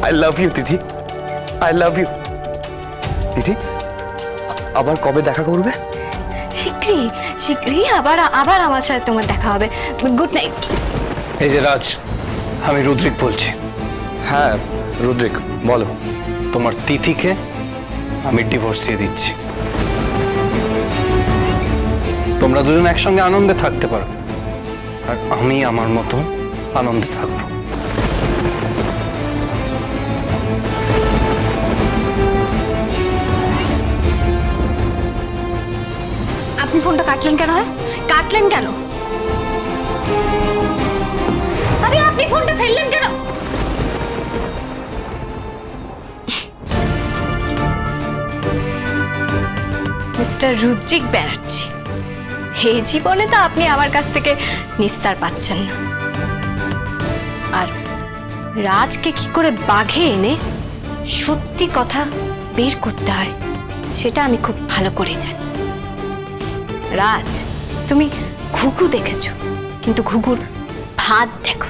I love you Tithi, I love you. Tithi, আবার কবে দেখা করবে? শীঘ্রই শীঘ্রই আবার আবার আমার সাথে তোমার দেখা হবে। Good night. এই যে রাজ, আমি রুদ্রিক বলছি। হ্যাঁ রুদ্রিক, বলো। তোমার তিথিকে আমি ডিভোর্স দিয়ে দিচ্ছি। তোমরা দুজন একসঙ্গে আনন্দে থাকতে পারো, আর আমি আমার মতো আনন্দে থাকবো। আপনি ফোনটা কাটলেন কেন? কাটলেন কেন? আরে আপনি ফোনটা ফেললেন কেন? মিস্টার রুদ্রিক ব্যানার্জি, এই জীবনে তো আপনি আমার কাছ থেকে নিস্তার পাচ্ছেন না। আর রাজকে কি করে বাঘে এনে সত্যি কথা বের করতে হয় সেটা আমি খুব ভালো করে জানি। রাজ, তুমি ঘুঘু দেখেছো, কিন্তু ঘুঘুর ভাত দেখো।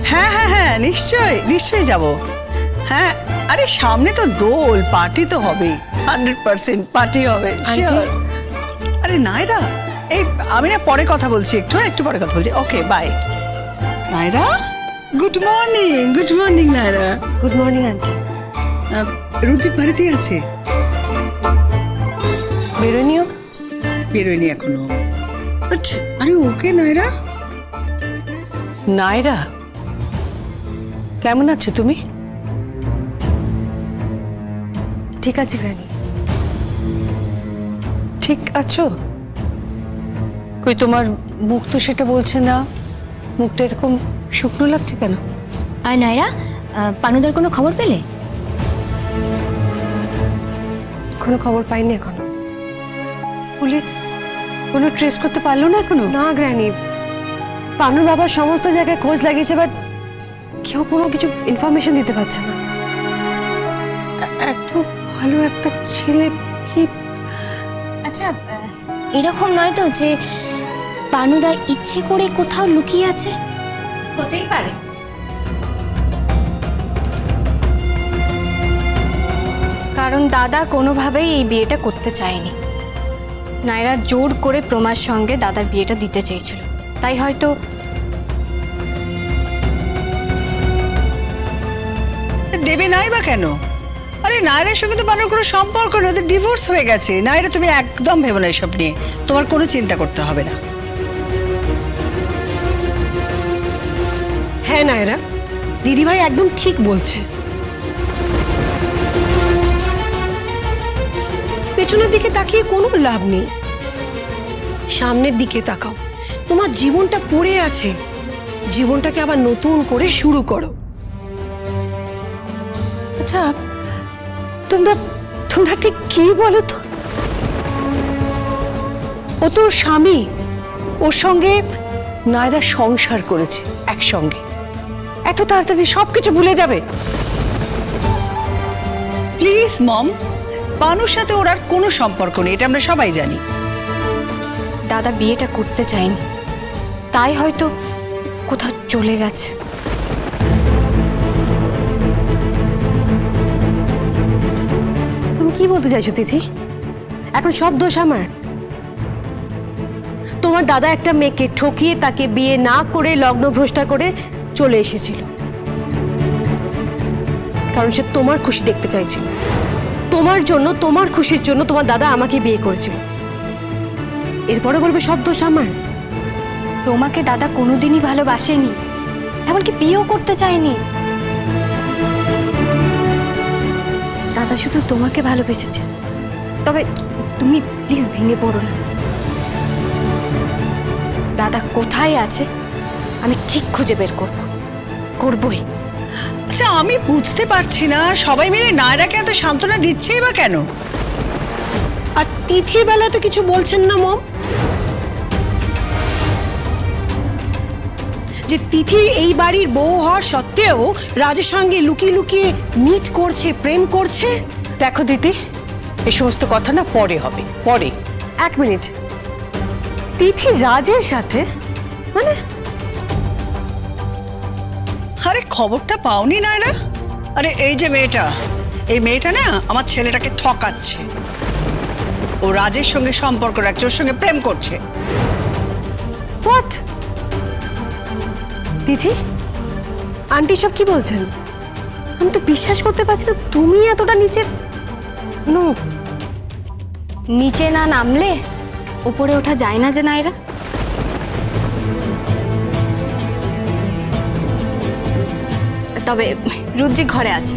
হ্যাঁ হ্যাঁ হ্যাঁ, নিশ্চয়ই নিশ্চয়ই যাব। হ্যাঁ, আরে সামনে তো দোল, পার্টি তো হবে, 100% পার্টি হবে। Sure. আরে নায়রা, এই আমি না পরে কথা বলছি, একটু পরে কথা বলছি। Okay bye. Naira, good morning. Good morning Naira. Good morning aunty. Rudrik বাড়িতেই আছে? বেরোনিও? বেরোয়নি এখনো। বাট আরে ওকে নায়রা। নায়রা, কেমন আছো তুমি? ঠিক আছে গ্রানি। ঠিক আছো? কই তোমার মুখ তো সেটা বলছে না, মুখটা এরকম শুকনো লাগছে কেন? আর নায়রা, পানুদার কোনো খবর পেলে? কোনো খবর পাইনি এখনো। পুলিশ কোনো ট্রেস করতে পারলো না এখনো? না গ্র্যানি, পানুর বাবার সমস্ত জায়গায় খোঁজ লাগিয়েছে, বাট কেউ কোনো কিছু ইনফরমেশন দিতে পারছে না। এত ভালো একটা ছেলে কি? আচ্ছা, এরকম নয় তো যে পানুদা ইচ্ছে করে কোথাও লুকিয়ে আছে? হতেই পারে। কারণ দাদা কোনোভাবেই এই বিয়েটা করতে চায়নি। নায়রা জোর করে প্রমার সঙ্গে দাদার বিয়েটা দিতে চেয়েছিল, তাই হয়তো। দেবে নাই বা কেন? আরে নায়রার সঙ্গে তো বানানোর কোনো সম্পর্ক নেই, ওদের ডিভোর্স হয়ে গেছে। নায়রা, তুমি একদম ভেবো না এসব নিয়ে, তোমার কোনো চিন্তা করতে হবে না। হ্যাঁ নায়রা, দিদিভাই একদম ঠিক বলছে। পেছনের দিকে তাকিয়ে কোনো লাভ নেই, সামনের দিকে তাকাও। তোমার জীবনটা পড়ে আছে, জীবনটাকে আবার নতুন করে শুরু করো। আচ্ছা, তোমরা তোমরা ঠিক কি বলো তো? ও তোর স্বামী, ওর সঙ্গে নায়রা সংসার করেছে একসঙ্গে, এত তাড়াতাড়ি সবকিছু ভুলে যাবে? প্লিজ মম, পানুর সাথে ওর আর কোনো সম্পর্ক নেই, এটা আমরা সবাই জানি। দাদা বিয়েটা করতে চায়নি, তাই হয়তো কোথাও চলে গেছে। তুমি কি বলতে চাইছো তিথি? এখন সব দোষ আমার? তোমার দাদা একটা মেয়েকে ঠকিয়ে তাকে বিয়ে না করে লগ্ন ভ্রষ্টা করে চলে এসেছিল, কারণ সে তোমার খুশি দেখতে চাইছিল। তোমার জন্য, তোমার খুশির জন্য তোমার দাদা আমাকে বিয়ে করেছিল। এরপরে বলবে সব দোষ আমার? রোমাকে দাদা কোনোদিনই ভালোবাসেনি, এমনকি বিয়েও করতে চায়নি। দাদা শুধু তোমাকে ভালোবেসেছে। তবে তুমি প্লিজ ভেঙে পড়ো না। দাদা কোথায় আছে আমি ঠিক খুঁজে বের করবই। আচ্ছা, আমি বুঝতে পারছি না সবাই মিলে নায়রাকে এত সান্ত্বনা দিচ্ছেই বা কেন? আর তিথির বেলা তো কিছু বলছেন না মম? যে তিথি এই বাড়ির বউ হওয়ার সত্ত্বেও রাজের সঙ্গে লুকিয়ে লুকিয়ে মিট করছে, প্রেম করছে। দেখো দিদি, এই সমস্ত কথা না পরে হবে, পরে। এক মিনিট, তিথি রাজের সাথে মানে? আরে খবরটা পাওনি নায়রা? আরে এই যে মেয়েটা, এই মেয়েটা না আমার ছেলেটাকে ঠকাচ্ছে। ও রাজের সঙ্গে সম্পর্ক রাখছে, ওর সঙ্গে প্রেম করছে। হোয়াট? তিথি, আন্টি সব কি বলছেন? আমি তো বিশ্বাস করতে পারছি না তুমি এতটা নিচে। নো, নিচে না নামলে উপরে ওঠা যায় না যে নাইরা। তবে রুদ্রি ঘরে আছে,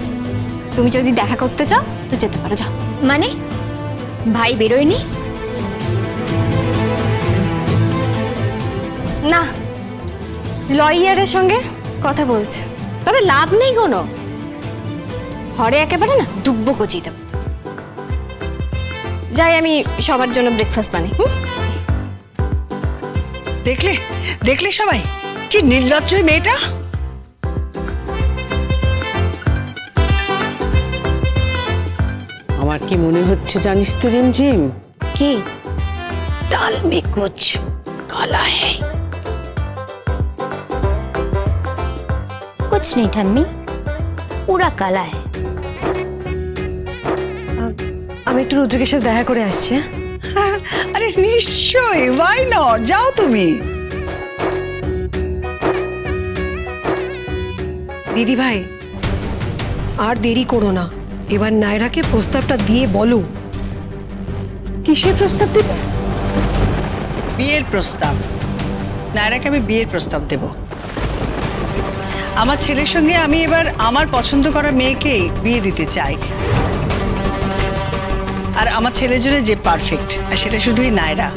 তুমি যদি দেখা করতে চাও তো যেতে পারো, যাও। মানে ভাই বেরোয়নি? না, লয়ারের সঙ্গে কথা বলছে, তবে লাভ নেই কোনো। ঘরে একেবারে না দুব্বো কচিয়ে দেব। যাই আমি সবার জন্য ব্রেকফাস্ট বানাই। দেখলে দেখলে সবাই কি নির্লজ্জ এই মেয়েটা। আমার কি মনে হচ্ছে জানিস তো রিমঝিম, কি? दाल में कुछ काला है। कुछ नहीं ठम्मी, पूरा काला है। আমি একটু রুদ্রিকের সাথে দেখা করে আসছি। হ্যাঁ? আরে নিশ্চয়ই, ওয়াই নট, যাও তুমি। দিদি ভাই, আর দেরি করো না, এবার নায়রাকে প্রস্তাবটা দিয়ে বলো। কিসের প্রস্তাব দিবে? বিয়ের প্রস্তাব। নায়রাকে আমি বিয়ের প্রস্তাব দেব। আমার ছেলের সঙ্গে আমি এবার আমার পছন্দ করা মেয়েকেই বিয়ে দিতে চাই। আর আমার ছেলের জন্য যে পারফেক্ট, আর সেটা শুধুই নায়রা।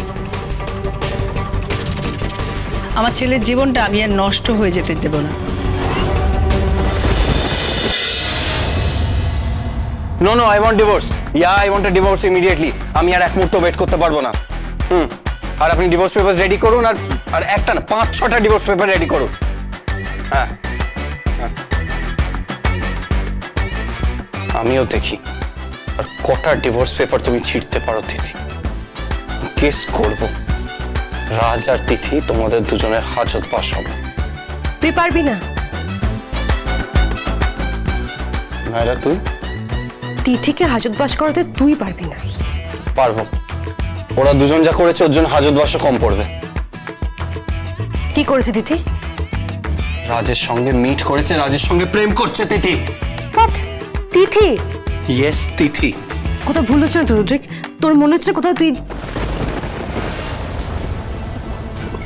আমার ছেলের জীবনটা আমি আর নষ্ট হয়ে যেতে দেব না। No no, I want divorce. I want a divorce immediately. আমি আর এক মুহূর্ত ওয়েট করতে পারবো না। আর আপনি ডিভোর্স পেপার রেডি করুন, আর একটা না 5-6টা ডিভোর্স পেপার রেডি করুন। হ্যাঁ, আমিও দেখি আর কটা ডিভোর্স পেপার তুমি ছিঁড়তে পারো তিথি। কেস করব, রাজ আর তিথি তোমাদের দুজনের হাজত পাস হবে। তুই পারবি না? নায়রা তুই? তিথিকে হাজতবাস করাতে তুই পারবি না। পারবো। ওরা দুজন যা করেছে ওর জন্য হাজতবাসও কম পড়বে। কি করেছে তিথি? রাজের সঙ্গে মিট করেছে, রাজের সঙ্গে প্রেম করছে তিথি। হোয়াট? তিথি? ইয়েস, তিথি। কোথাও ভুল হচ্ছে না তো রুদ্রিক? তোর মনে হচ্ছে কোথাও তুই?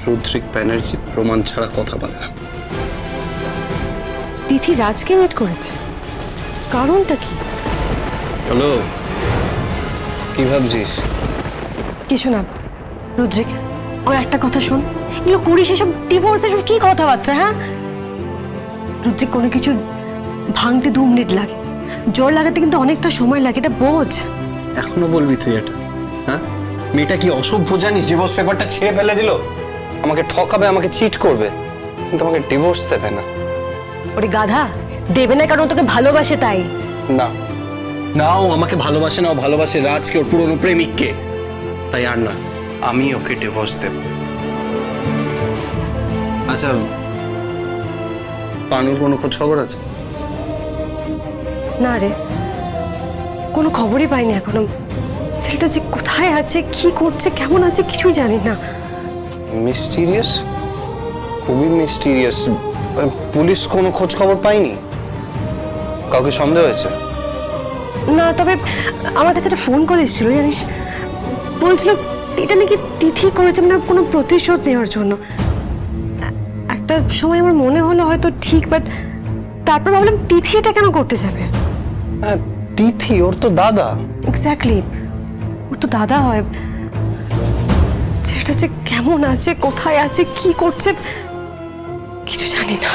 রুদ্রিক ব্যানার্জি প্রমাণ ছাড়া কথা বলে না। তিথি রাজকে মিট করেছে, কারণটা কি? হ্যালো, কি ভাবছিস? কিছু না রুদ্রিক, আমার একটা কথা শোন। এগুলো করিস এসব ডিভোর্স, এসব কি কথাবার্তা? হ্যাঁ রুদ্রিক, কোনো কিছু ভাঙতে 2 মিনিট লাগে, জোর লাগাতে কিন্তু অনেকটা সময় লাগে, এটা বোঝ। এখনো বলবি তুই এটা? হ্যাঁ, মেয়েটা কি অসভ্য জানিস? ডিভোর্স পেপারটা ছিঁড়ে ফেলে দিল। আমাকে ঠকাবে, আমাকে চিট করবে, কিন্তু আমাকে ডিভোর্স দেবে না। ওরে গাধা, দেবে না কারণ ও তোকে ভালোবাসে তাই। না না, ও আমাকে ভালোবাসে না, ও ভালোবাসে রাজকে, ওর পুরনো প্রেমিককে। তাই আর না, আমি ওকে ডিভোর্স দেব। আচ্ছা, পানুর কোনো খোঁজ খবর আছে? না রে, কোনো খবরই পাইনি এখনো। ছেলেটা যে কোথায় আছে, কি করছে, কেমন আছে, কিছুই জানি না। মিস্টিরিয়াস, খুবই মিস্টিরিয়াস। পুলিশ কোনো খোঁজ খবর পায়নি? কাউকে সন্দেহ হয়েছে? না, তবে আমার কাছে একটা ফোন কল এসেছিল জানিস, বলছিল এটা নাকি তিথি করেছে, মানে কোনো প্রতিশোধ নেওয়ার জন্য। একটা সময় আমার মনে হলো হয়তো ঠিক, বাট তারপর ভাবলাম তিথি এটা কেন করতে যাবে? হ্যাঁ, তিথি ওর তো দাদা। এক্স্যাক্টলি, ওর তো দাদা হয়। ছেলেটা যে কেমন আছে, কোথায় আছে, কি করছে, কিছু জানি না।